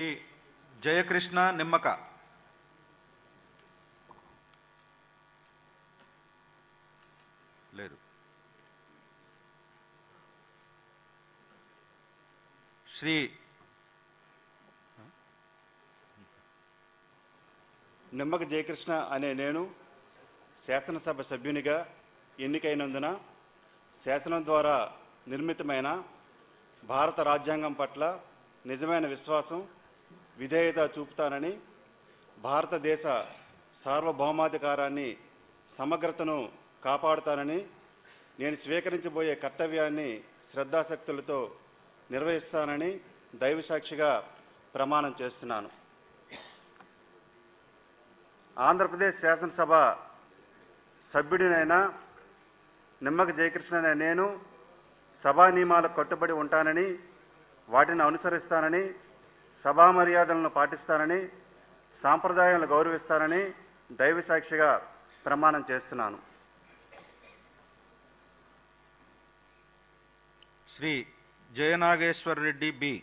జయకృష్ణ నిమ్మక. లేదు. శ్రీ నిమ్మక జయకృష్ణ అనే నేను శాసనసభ సభ్యునిగా ఎన్నికైనందున శాసనం ద్వారా నిర్మితమైన భారత రాజ్యాంగం పట్ల నిజమైన విశ్వాసం, విధేయత చూపుతానని, భారతదేశ సార్వభౌమాధికారాన్ని, సమగ్రతను కాపాడుతానని, నేను స్వీకరించబోయే కర్తవ్యాన్ని శ్రద్ధాశక్తులతో నిర్వహిస్తానని దైవసాక్షిగా ప్రమాణం చేస్తున్నాను. ఆంధ్రప్రదేశ్ శాసనసభ సభ్యుడినైన నిమ్మక జయకృష్ణ అనే నేను సభా నియమాలకు కట్టుబడి ఉంటానని, వాటిని అనుసరిస్తానని, సభా మర్యాదలను పాటిస్తానని, సాంప్రదాయాలను గౌరవిస్తానని దైవసాక్షిగా ప్రమాణం చేస్తున్నాను. శ్రీ జయనాగేశ్వర రెడ్డి బి.